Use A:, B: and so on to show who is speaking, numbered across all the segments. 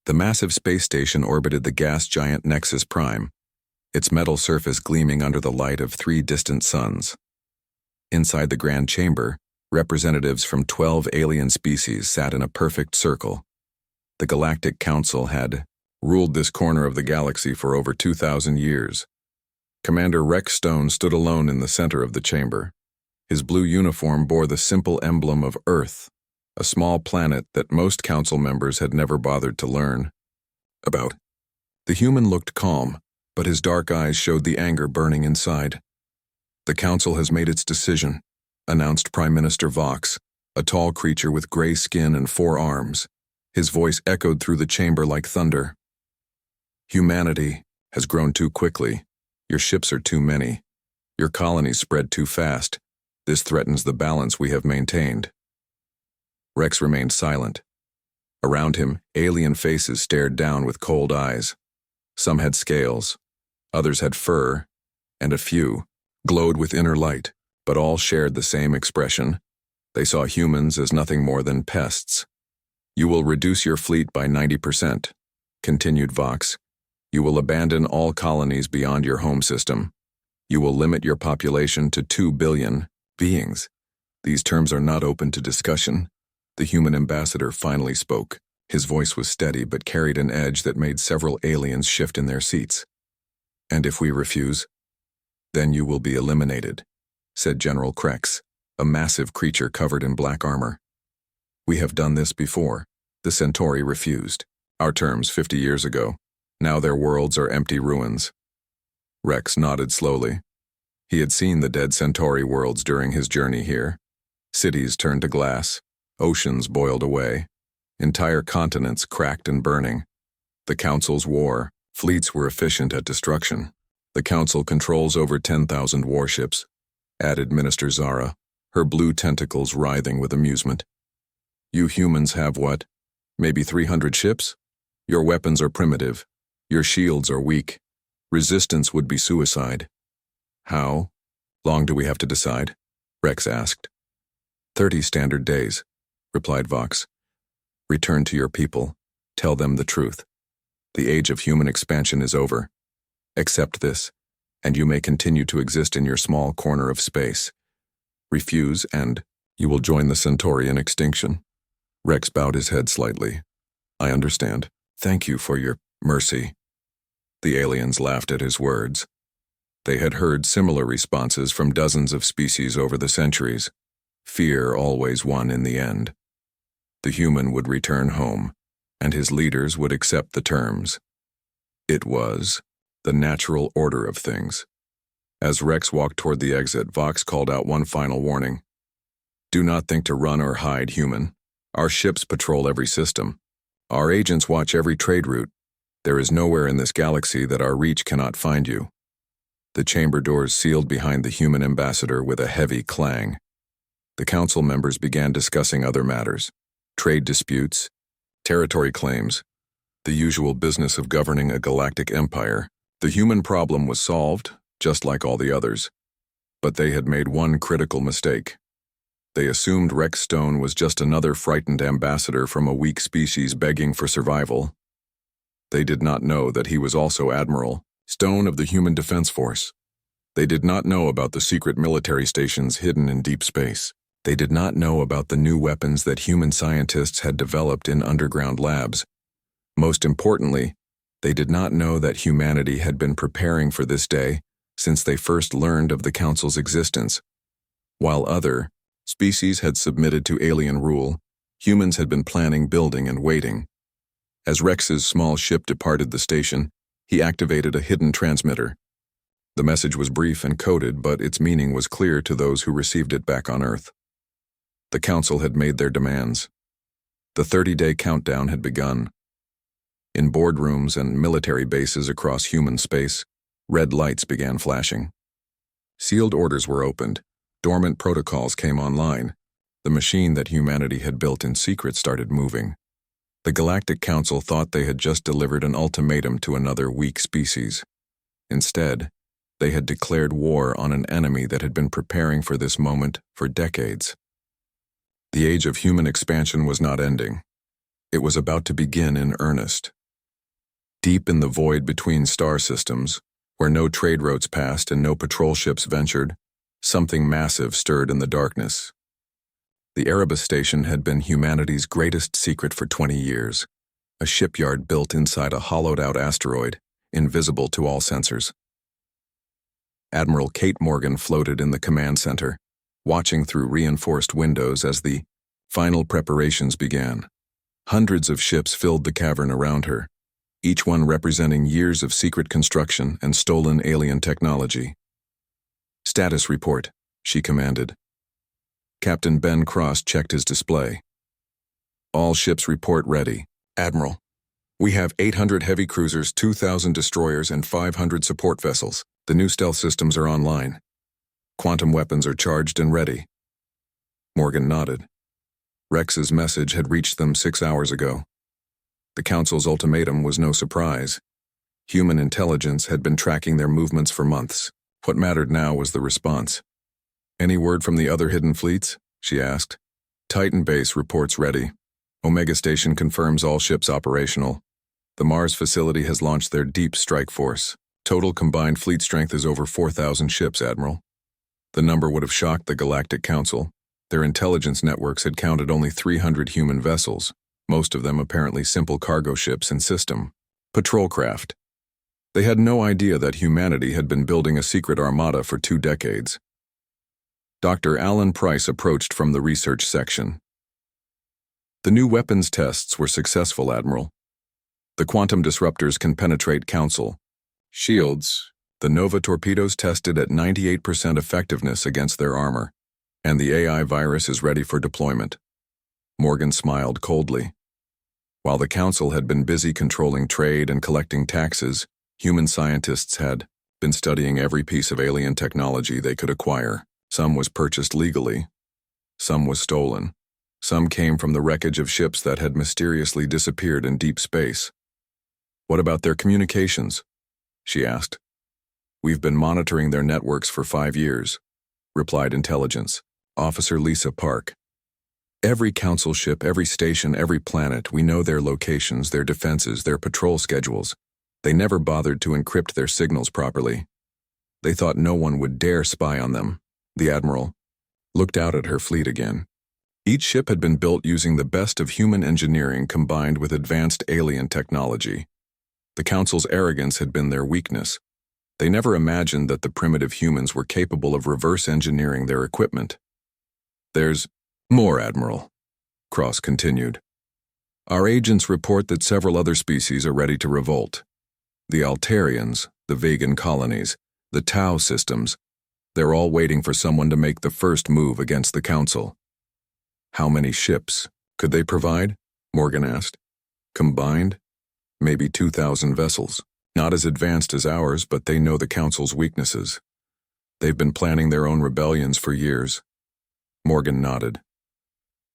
A: The massive space station orbited the gas giant Nexus Prime, its metal surface gleaming under the light of 3 distant suns. Inside the grand chamber, representatives from 12 alien species sat in a perfect circle. The Galactic Council had ruled this corner of the galaxy for over 2,000 years. Commander Rex Stone stood alone in the center of the chamber. His blue uniform bore the simple emblem of Earth, a small planet that most council members had never bothered to learn about. The human looked calm, but his dark eyes showed the anger burning inside. "The council has made its decision," announced Prime Minister Vox, a tall creature with gray skin and 4 arms. His voice echoed through the chamber like thunder. "Humanity has grown too quickly. Your ships are too many. Your colonies spread too fast. This threatens the balance we have maintained." Rex remained silent. Around him, alien faces stared down with cold eyes. Some had scales, others had fur, and a few glowed with inner light, but all shared the same expression. They saw humans as nothing more than pests. "You will reduce your fleet by 90%, continued Vox. "You will abandon all colonies beyond your home system. You will limit your population to 2 billion beings." These terms are not open to discussion. The human ambassador finally spoke. His voice was steady but carried an edge that made several aliens shift in their seats. "And if we refuse, then you will be eliminated," said General Krex, a massive creature covered in black armor. "We have done this before. The Centauri refused. Our terms 50 years ago. Now their worlds are empty ruins." Rex nodded slowly. He had seen the dead Centauri worlds during his journey here. Cities turned to glass. Oceans boiled away. Entire continents cracked and burning. The Council's war. Fleets were efficient at destruction. "The Council controls over 10,000 warships," added Minister Zara, her blue tentacles writhing with amusement. "You humans have what? Maybe 300 ships? Your weapons are primitive. Your shields are weak. Resistance would be suicide." "How long do we have to decide?" Rex asked. 30 standard days, replied Vox. "Return to your people. Tell them the truth. The age of human expansion is over. Accept this, and you may continue to exist in your small corner of space. Refuse, and you will join the Centauri in extinction." Rex bowed his head slightly. "I understand. Thank you for your mercy." The aliens laughed at his words. They had heard similar responses from dozens of species over the centuries. Fear always won in the end. The human would return home, and his leaders would accept the terms. It was the natural order of things. As Rex walked toward the exit, Vox called out one final warning. "Do not think to run or hide, human. Our ships patrol every system. Our agents watch every trade route. There is nowhere in this galaxy that our reach cannot find you." The chamber doors sealed behind the human ambassador with a heavy clang. The council members began discussing other matters: trade disputes, territory claims, the usual business of governing a galactic empire. The human problem was solved, just like all the others. But they had made one critical mistake. They assumed Rex Stone was just another frightened ambassador from a weak species begging for survival. They did not know that he was also Admiral Stone of the Human Defense Force. They did not know about the secret military stations hidden in deep space. They did not know about the new weapons that human scientists had developed in underground labs. Most importantly, they did not know that humanity had been preparing for this day since they first learned of the Council's existence. While other species had submitted to alien rule, humans had been planning, building, and waiting. As Rex's small ship departed the station, he activated a hidden transmitter. The message was brief and coded, but its meaning was clear to those who received it back on Earth. The Council had made their demands. The 30-day countdown had begun. In boardrooms and military bases across human space, red lights began flashing. Sealed orders were opened. Dormant protocols came online. The machine that humanity had built in secret started moving. The Galactic Council thought they had just delivered an ultimatum to another weak species. Instead, they had declared war on an enemy that had been preparing for this moment for decades. The age of human expansion was not ending. It was about to begin in earnest. Deep in the void between star systems, where no trade routes passed and no patrol ships ventured, something massive stirred in the darkness. The Erebus station had been humanity's greatest secret for 20 years, a shipyard built inside a hollowed-out asteroid, invisible to all sensors. Admiral Kate Morgan floated in the command center, watching through reinforced windows as the final preparations began. Hundreds of ships filled the cavern around her, each one representing years of secret construction and stolen alien technology. "Status report," she commanded. Captain Ben Cross checked his display. "All ships report ready, Admiral. We have 800 heavy cruisers, 2,000 destroyers, and 500 support vessels. The new stealth systems are online. Quantum weapons are charged and ready." Morgan nodded. Rex's message had reached them 6 hours ago. The Council's ultimatum was no surprise. Human intelligence had been tracking their movements for months. What mattered now was the response. "Any word from the other hidden fleets?" she asked. "Titan base reports ready. Omega Station confirms all ships operational. The Mars facility has launched their deep strike force. Total combined fleet strength is over 4,000 ships, Admiral." The number would have shocked the Galactic Council. Their intelligence networks had counted only 300 human vessels, most of them apparently simple cargo ships and system patrol craft. They had no idea that humanity had been building a secret armada for 2 decades. Dr. Alan Price approached from the research section. "The new weapons tests were successful, Admiral. The quantum disruptors can penetrate Council shields. The Nova torpedoes tested at 98% effectiveness against their armor, and the AI virus is ready for deployment." Morgan smiled coldly. While the Council had been busy controlling trade and collecting taxes, human scientists had been studying every piece of alien technology they could acquire. Some was purchased legally. Some was stolen. Some came from the wreckage of ships that had mysteriously disappeared in deep space. "What about their communications?" she asked. "We've been monitoring their networks for 5 years," replied Intelligence Officer Lisa Park. "Every Council ship, every station, every planet, we know their locations, their defenses, their patrol schedules. They never bothered to encrypt their signals properly. They thought no one would dare spy on them." The Admiral looked out at her fleet again. Each ship had been built using the best of human engineering combined with advanced alien technology. The Council's arrogance had been their weakness. They never imagined that the primitive humans were capable of reverse engineering their equipment. "There's more, Admiral," Cross continued. "Our agents report that several other species are ready to revolt. The Altarians, the Vegan colonies, the Tau systems, they're all waiting for someone to make the first move against the Council." "How many ships could they provide?" Morgan asked. "Combined? Maybe 2,000 vessels. Not as advanced as ours, but they know the Council's weaknesses. They've been planning their own rebellions for years." Morgan nodded.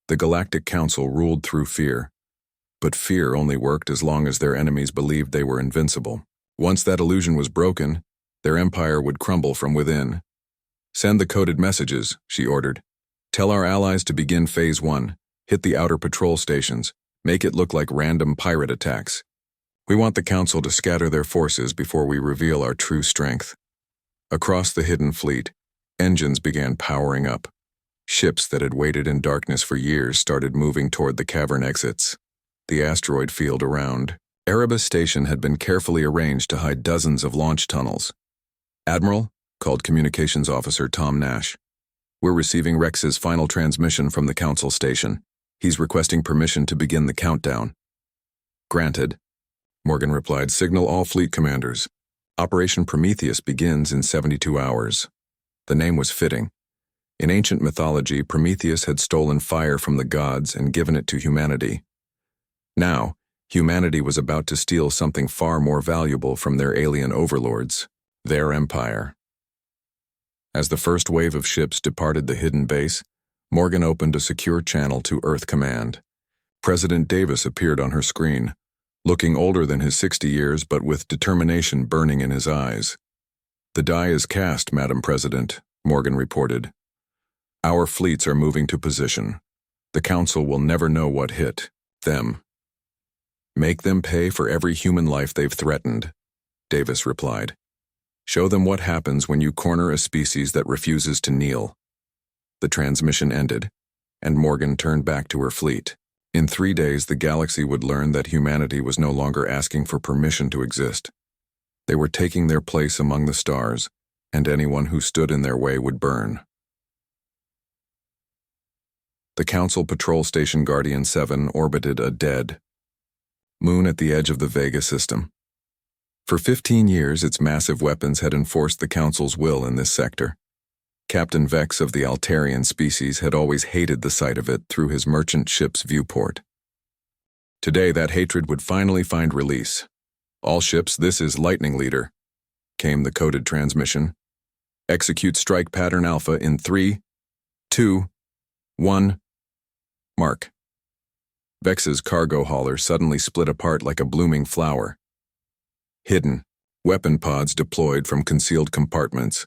A: The Galactic Council ruled through fear, but fear only worked as long as their enemies believed they were invincible. Once that illusion was broken, their empire would crumble from within. "Send the coded messages," she ordered. "Tell our allies to begin Phase 1, hit the outer patrol stations, make it look like random pirate attacks. We want the Council to scatter their forces before we reveal our true strength." Across the hidden fleet, engines began powering up. Ships that had waited in darkness for years started moving toward the cavern exits. The asteroid field around Erebus Station had been carefully arranged to hide dozens of launch tunnels. "Admiral," called Communications Officer Tom Nash. "We're receiving Rex's final transmission from the Council station. He's requesting permission to begin the countdown." "Granted," Morgan replied. "Signal all fleet commanders. Operation Prometheus begins in 72 hours. The name was fitting. In ancient mythology, Prometheus had stolen fire from the gods and given it to humanity. Now, humanity was about to steal something far more valuable from their alien overlords, their empire. As the first wave of ships departed the hidden base, Morgan opened a secure channel to Earth Command. President Davis appeared on her screen, looking older than his 60 years but with determination burning in his eyes. "The die is cast, Madam President," Morgan reported. "Our fleets are moving to position. The Council will never know what hit them." Make them pay for every human life they've threatened, Davis replied. Show them what happens when you corner a species that refuses to kneel. The transmission ended, and Morgan turned back to her fleet. In 3 days, the galaxy would learn that humanity was no longer asking for permission to exist. They were taking their place among the stars, and anyone who stood in their way would burn. The Council Patrol Station Guardian 7 orbited a dead moon at the edge of the Vega system. For 15 years, its massive weapons had enforced the Council's will in this sector. Captain Vex of the Altarian species had always hated the sight of it through his merchant ship's viewport. Today, that hatred would finally find release. All ships, this is Lightning Leader, came the coded transmission. Execute strike pattern Alpha in 3, 2, 1, mark. Vex's cargo hauler suddenly split apart like a blooming flower. Hidden, weapon pods deployed from concealed compartments.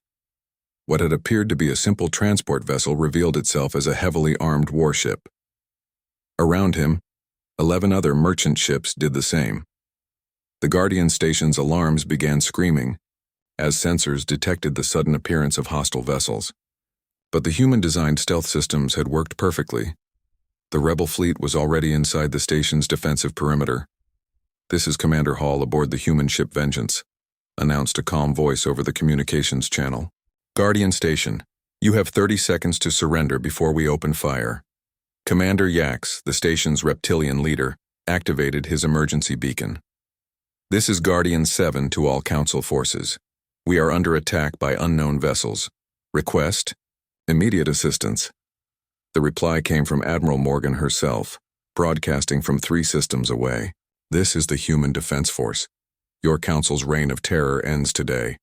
A: What had appeared to be a simple transport vessel revealed itself as a heavily armed warship. Around him, 11 other merchant ships did the same. The Guardian Station's alarms began screaming as sensors detected the sudden appearance of hostile vessels. But the human-designed stealth systems had worked perfectly. The rebel fleet was already inside the station's defensive perimeter. "This is Commander Hall aboard the human ship Vengeance," announced a calm voice over the communications channel. "Guardian Station, you have 30 seconds to surrender before we open fire." Commander Yax, the station's reptilian leader, activated his emergency beacon. "This is Guardian 7 to all Council forces. We are under attack by unknown vessels. Request immediate assistance." The reply came from Admiral Morgan herself, broadcasting from 3 systems away. "This is the Human Defense Force. Your Council's reign of terror ends today.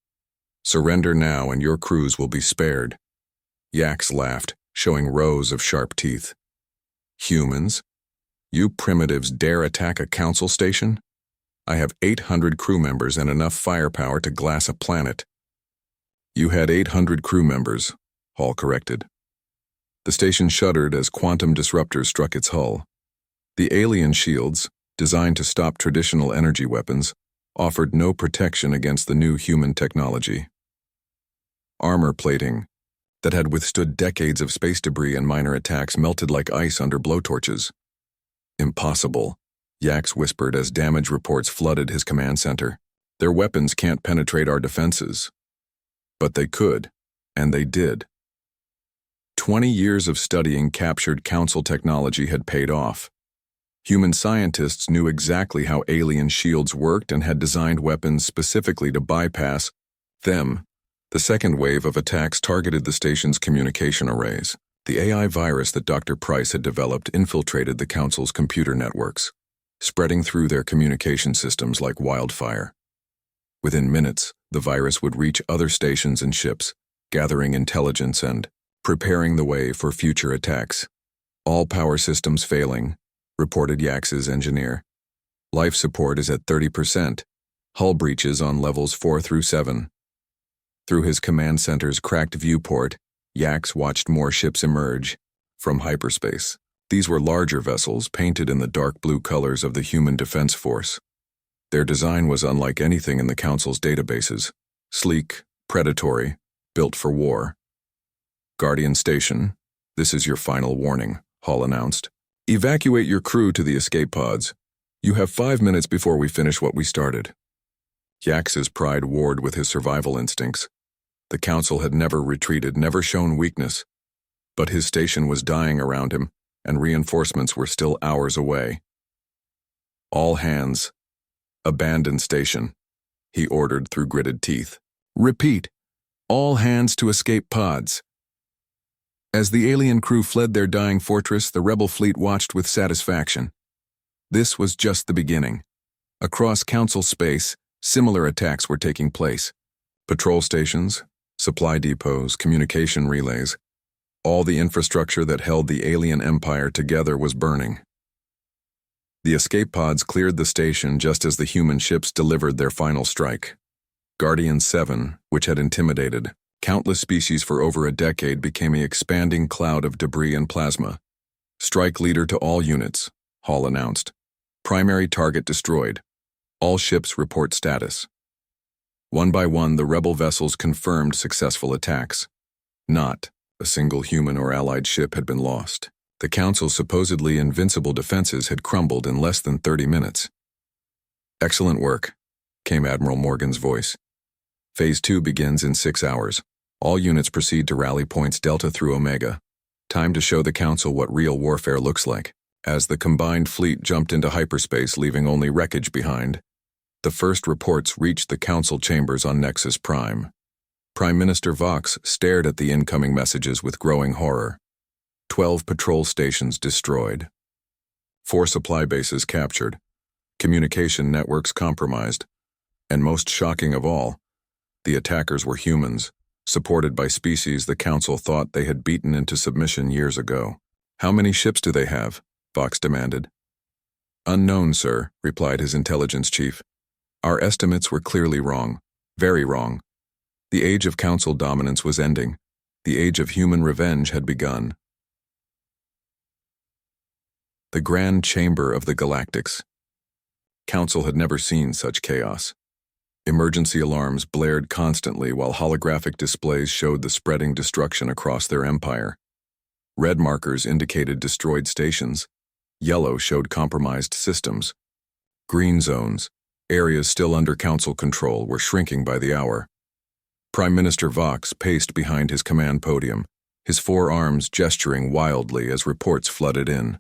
A: Surrender now and your crews will be spared." Yax laughed, showing rows of sharp teeth. "Humans? You primitives dare attack a Council station? I have 800 crew members and enough firepower to glass a planet." "You had 800 crew members," Hall corrected. The station shuddered as quantum disruptors struck its hull. The alien shields, designed to stop traditional energy weapons, offered no protection against the new human technology. Armor plating that had withstood decades of space debris and minor attacks melted like ice under blowtorches. "Impossible," Yax whispered as damage reports flooded his command center. "Their weapons can't penetrate our defenses." But they could, and they did. 20 years of studying captured Council technology had paid off. Human scientists knew exactly how alien shields worked and had designed weapons specifically to bypass them. The second wave of attacks targeted the station's communication arrays. The AI virus that Dr. Price had developed infiltrated the Council's computer networks, spreading through their communication systems like wildfire. Within minutes, the virus would reach other stations and ships, gathering intelligence and preparing the way for future attacks. "All power systems failing," reported Yax's engineer. "Life support is at 30%. Hull breaches on levels 4 through 7. Through his command center's cracked viewport, Yax watched more ships emerge from hyperspace. These were larger vessels painted in the dark blue colors of the Human Defense Force. Their design was unlike anything in the Council's databases. Sleek, predatory, built for war. "Guardian Station, this is your final warning," Hall announced. "Evacuate your crew to the escape pods. You have 5 minutes before we finish what we started." Yax's pride warred with his survival instincts. The Council had never retreated, never shown weakness. But his station was dying around him, and reinforcements were still hours away. "All hands, abandon station," he ordered through gritted teeth. "Repeat, all hands to escape pods." As the alien crew fled their dying fortress, the rebel fleet watched with satisfaction. This was just the beginning. Across Council space, similar attacks were taking place. Patrol stations, supply depots, communication relays. All the infrastructure that held the alien empire together was burning. The escape pods cleared the station just as the human ships delivered their final strike. Guardian 7, which had intimidated countless species for over a decade, became an expanding cloud of debris and plasma. "Strike leader to all units," Hall announced. Primary target destroyed. All ships report status. One by one, the rebel vessels confirmed successful attacks. Not a single human or allied ship had been lost. The Council's supposedly invincible defenses had crumbled in less than 30 minutes. Excellent work, came Admiral Morgan's voice. Phase 2 begins in 6 hours. All units proceed to rally points Delta through Omega. Time to show the Council what real warfare looks like. As the combined fleet jumped into hyperspace, leaving only wreckage behind, the first reports reached the Council chambers on Nexus Prime. Prime Minister Vox stared at the incoming messages with growing horror. 12 patrol stations destroyed. 4 supply bases captured. Communication networks compromised. And most shocking of all, the attackers were humans, supported by species the Council thought they had beaten into submission years ago. How many ships do they have? Vox demanded. Unknown, sir, replied his intelligence chief. Our estimates were clearly wrong, very wrong. The age of Council dominance was ending. The age of human revenge had begun. The Grand Chamber of the Galactics. Council had never seen such chaos. Emergency alarms blared constantly while holographic displays showed the spreading destruction across their empire. Red markers indicated destroyed stations. Yellow showed compromised systems. Green zones, areas still under Council control, were shrinking by the hour. Prime Minister Vox paced behind his command podium, his 4 arms gesturing wildly as reports flooded in.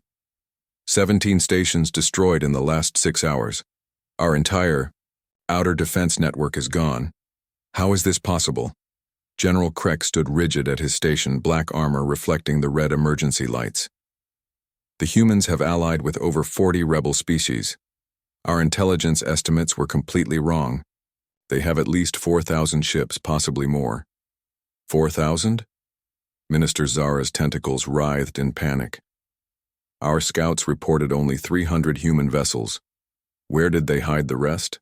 A: 17 stations destroyed in the last 6 hours. Our entire outer defense network is gone. How is this possible? General Kreck stood rigid at his station, black armor reflecting the red emergency lights. The humans have allied with over 40 rebel species. Our intelligence estimates were completely wrong. They have at least 4,000 ships, possibly more. 4,000? Minister Zara's tentacles writhed in panic. Our scouts reported only 300 human vessels. Where did they hide the rest?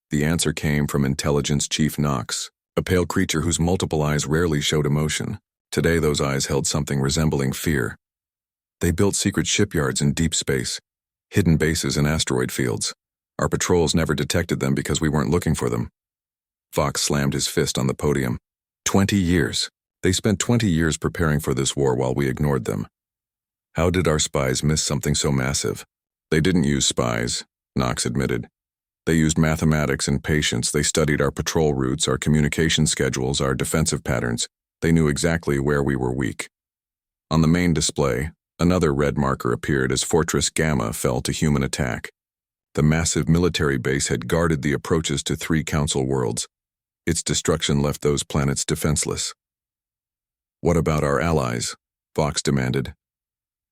A: The answer came from Intelligence Chief Knox, a pale creature whose multiple eyes rarely showed emotion. Today those eyes held something resembling fear. They built secret shipyards in deep space, hidden bases in asteroid fields. Our patrols never detected them because we weren't looking for them. Vox slammed his fist on the podium. 20 years. They spent 20 years preparing for this war while we ignored them. How did our spies miss something so massive? They didn't use spies, Knox admitted. They used mathematics and patience. They studied our patrol routes, our communication schedules, our defensive patterns. They knew exactly where we were weak. On the main display, another red marker appeared as Fortress Gamma fell to human attack. The massive military base had guarded the approaches to 3 Council worlds. Its destruction left those planets defenseless. What about our allies? Vox demanded.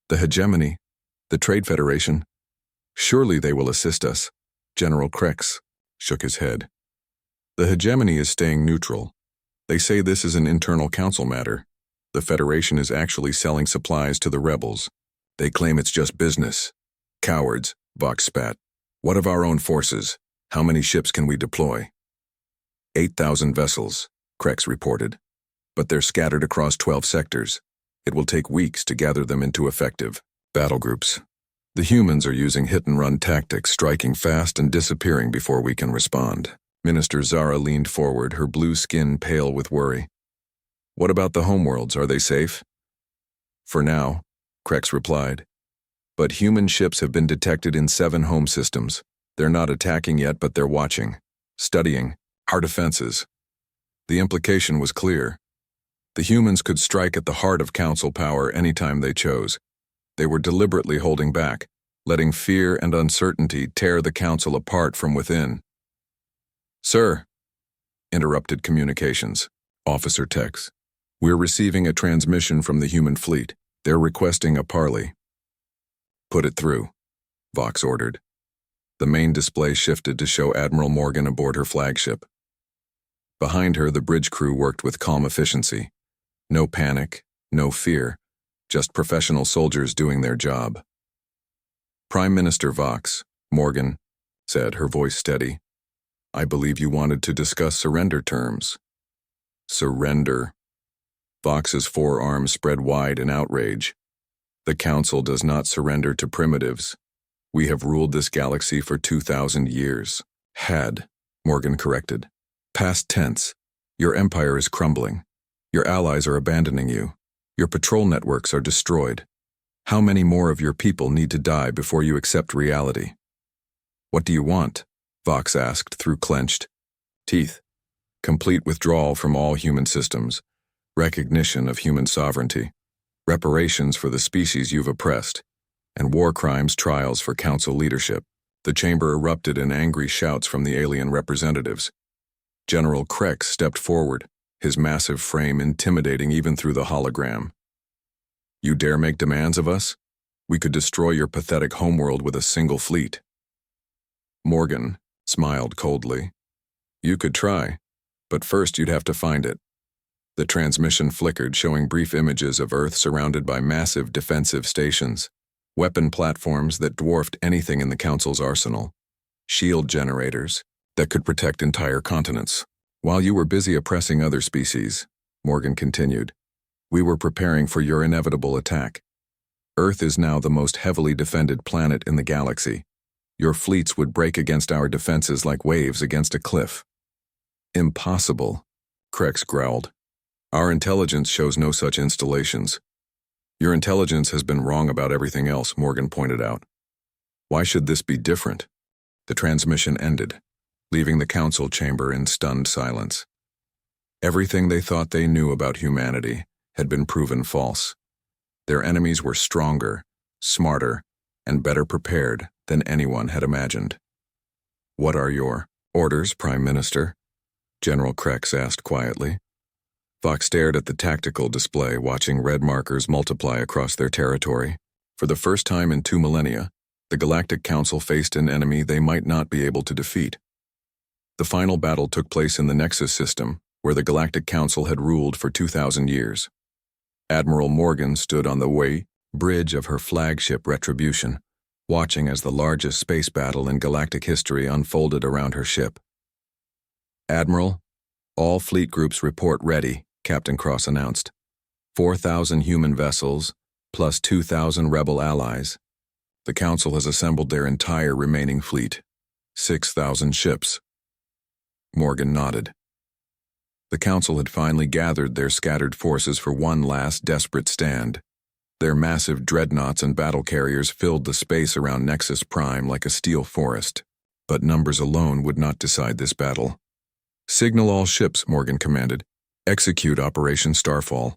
A: The hegemony, the Trade Federation. Surely they will assist us. General Krex shook his head. The hegemony is staying neutral. They say this is an internal Council matter. The Federation is actually selling supplies to the rebels. They claim it's just business. Cowards, Vox spat. What of our own forces? How many ships can we deploy? 8,000 vessels, Krex reported. But they're scattered across 12 sectors. It will take weeks to gather them into effective battle groups. The humans are using hit-and-run tactics, striking fast and disappearing before we can respond. Minister Zara leaned forward, her blue skin pale with worry. What about the homeworlds? Are they safe? For now, Krex replied. But human ships have been detected in 7 home systems. They're not attacking yet, but they're watching, studying our defenses. The implication was clear. The humans could strike at the heart of Council power anytime they chose. They were deliberately holding back, letting fear and uncertainty tear the Council apart from within. Sir, interrupted communications. Officer Tex. We're receiving a transmission from the human fleet. They're requesting a parley. Put it through, Vox ordered. The main display shifted to show Admiral Morgan aboard her flagship. Behind her, the bridge crew worked with calm efficiency. No panic, no fear, just professional soldiers doing their job. Prime Minister Vox, Morgan said, her voice steady. I believe you wanted to discuss surrender terms. Surrender. Vox's forearms spread wide in outrage. The Council does not surrender to primitives. We have ruled this galaxy for 2,000 years. Had, Morgan corrected. Past tense. Your empire is crumbling. Your allies are abandoning you. Your patrol networks are destroyed. How many more of your people need to die before you accept reality? What do you want? Vox asked through clenched teeth. Complete withdrawal from all human systems, recognition of human sovereignty, reparations for the species you've oppressed, and war crimes trials for council leadership. The chamber erupted in angry shouts from the alien representatives. General Krex stepped forward, his massive frame intimidating even through the hologram. You dare make demands of us? We could destroy your pathetic homeworld with a single fleet. Morgan smiled coldly. You could try, but first you'd have to find it. The transmission flickered, showing brief images of Earth surrounded by massive defensive stations, weapon platforms that dwarfed anything in the Council's arsenal, shield generators that could protect entire continents. While you were busy oppressing other species, Morgan continued, we were preparing for your inevitable attack. Earth is now the most heavily defended planet in the galaxy. Your fleets would break against our defenses like waves against a cliff. Impossible, Krex growled. Our intelligence shows no such installations. Your intelligence has been wrong about everything else, Morgan pointed out. Why should this be different? The transmission ended, leaving the council chamber in stunned silence. Everything they thought they knew about humanity had been proven false. Their enemies were stronger, smarter, and better prepared than anyone had imagined. What are your orders, Prime Minister? General Krex asked quietly. Vox stared at the tactical display, watching red markers multiply across their territory. For the first time in 2 millennia, the Galactic Council faced an enemy they might not be able to defeat. The final battle took place in the Nexus system, where the Galactic Council had ruled for 2,000 years. Admiral Morgan stood on the way bridge of her flagship Retribution, watching as the largest space battle in galactic history unfolded around her ship. Admiral, all fleet groups report ready, Captain Cross announced. 4,000 human vessels, plus 2,000 rebel allies. The Council has assembled their entire remaining fleet, 6,000 ships. Morgan nodded. The Council had finally gathered their scattered forces for one last desperate stand. Their massive dreadnoughts and battle carriers filled the space around Nexus Prime like a steel forest. But numbers alone would not decide this battle. Signal all ships, Morgan commanded. Execute Operation Starfall.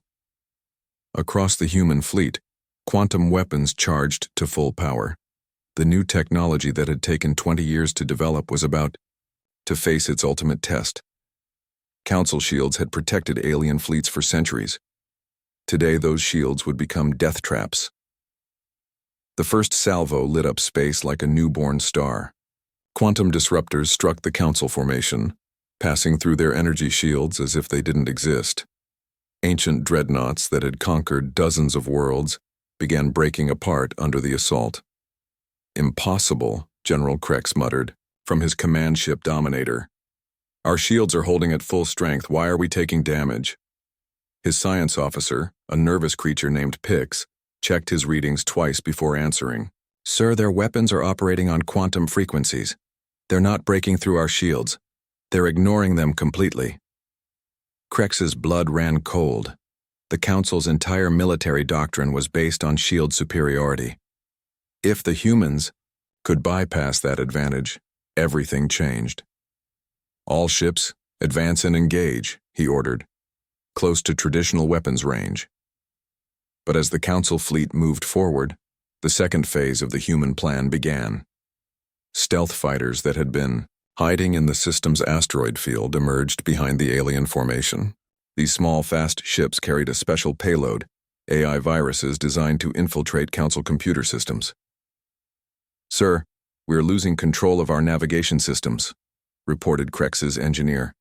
A: Across the human fleet, quantum weapons charged to full power. The new technology that had taken 20 years to develop was about to face its ultimate test. Council shields had protected alien fleets for centuries. Today, those shields would become death traps. The first salvo lit up space like a newborn star. Quantum disruptors struck the Council formation, passing through their energy shields as if they didn't exist. Ancient dreadnoughts that had conquered dozens of worlds began breaking apart under the assault. Impossible, General Krex muttered, from his command ship Dominator. Our shields are holding at full strength. Why are we taking damage? His science officer, a nervous creature named Pix, checked his readings twice before answering. Sir, their weapons are operating on quantum frequencies. They're not breaking through our shields. They're ignoring them completely. Krex's blood ran cold. The Council's entire military doctrine was based on shield superiority. If the humans could bypass that advantage, everything changed. All ships, advance and engage, he ordered, close to traditional weapons range. But as the Council fleet moved forward, the second phase of the human plan began. Stealth fighters that had been hiding in the system's asteroid field emerged behind the alien formation. These small, fast ships carried a special payload, AI viruses designed to infiltrate Council computer systems. Sir, we're losing control of our navigation systems, reported Krex's engineer.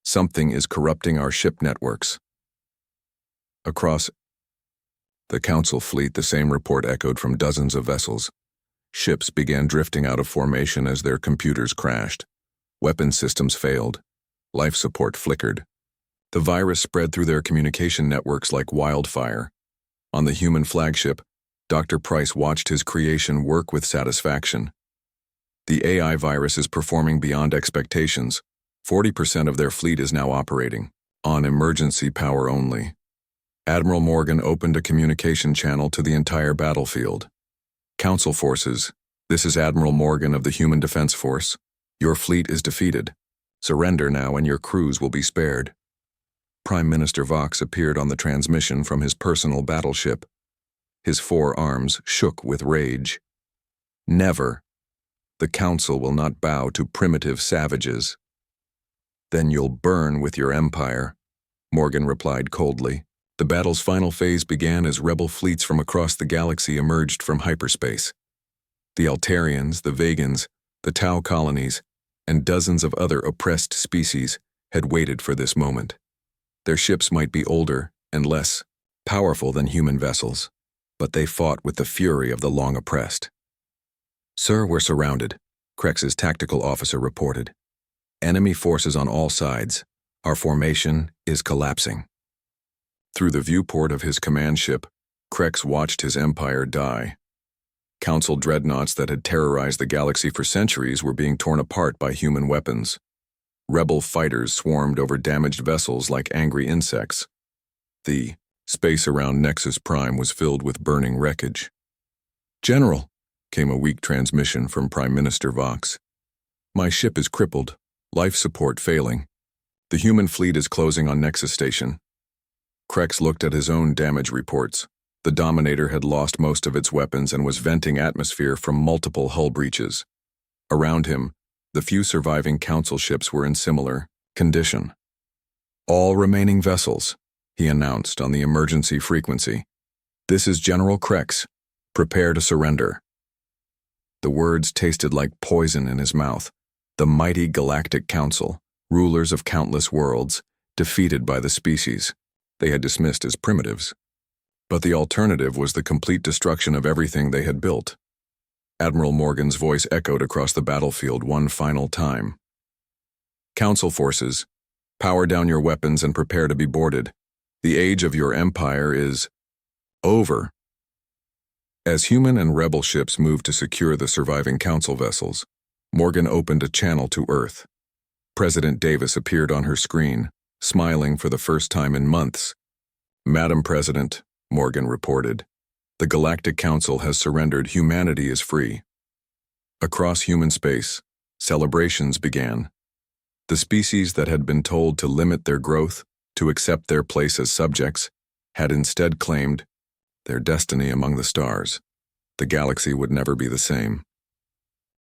A: Something is corrupting our ship networks. Across the Council fleet, the same report echoed from dozens of vessels. Ships began drifting out of formation as their computers crashed. Weapon systems failed. Life support flickered. The virus spread through their communication networks like wildfire. On the human flagship, Dr. Price watched his creation work with satisfaction. The AI virus is performing beyond expectations. 40% of their fleet is now operating on emergency power only. Admiral Morgan opened a communication channel to the entire battlefield. Council forces, this is Admiral Morgan of the Human Defense Force. Your fleet is defeated. Surrender now and your crews will be spared. Prime Minister Vox appeared on the transmission from his personal battleship. His 4 arms shook with rage. Never. The Council will not bow to primitive savages. Then you'll burn with your empire, Morgan replied coldly. The battle's final phase began as rebel fleets from across the galaxy emerged from hyperspace. The Altarians, the Vegans, the Tau colonies, and dozens of other oppressed species had waited for this moment. Their ships might be older and less powerful than human vessels, but they fought with the fury of the long oppressed. Sir, we're surrounded, Krex's tactical officer reported. Enemy forces on all sides. Our formation is collapsing. Through the viewport of his command ship, Krex watched his empire die. Council dreadnoughts that had terrorized the galaxy for centuries were being torn apart by human weapons. Rebel fighters swarmed over damaged vessels like angry insects. The space around Nexus Prime was filled with burning wreckage. General, came a weak transmission from Prime Minister Vox. My ship is crippled, life support failing. The human fleet is closing on Nexus Station. Krex looked at his own damage reports. The Dominator had lost most of its weapons and was venting atmosphere from multiple hull breaches. Around him, the few surviving Council ships were in similar condition. All remaining vessels, he announced on the emergency frequency. This is General Krex. Prepare to surrender. The words tasted like poison in his mouth. The mighty Galactic Council, rulers of countless worlds, defeated by the species they had dismissed as primitives. But the alternative was the complete destruction of everything they had built. Admiral Morgan's voice echoed across the battlefield one final time. Council forces, power down your weapons and prepare to be boarded. The age of your empire is over. As human and rebel ships moved to secure the surviving Council vessels, Morgan opened a channel to Earth. President Davis appeared on her screen, smiling for the first time in months. Madam President, Morgan reported, the Galactic Council has surrendered. Humanity is free. Across human space, celebrations began. The species that had been told to limit their growth, to accept their place as subjects, had instead claimed their destiny among the stars. The galaxy would never be the same.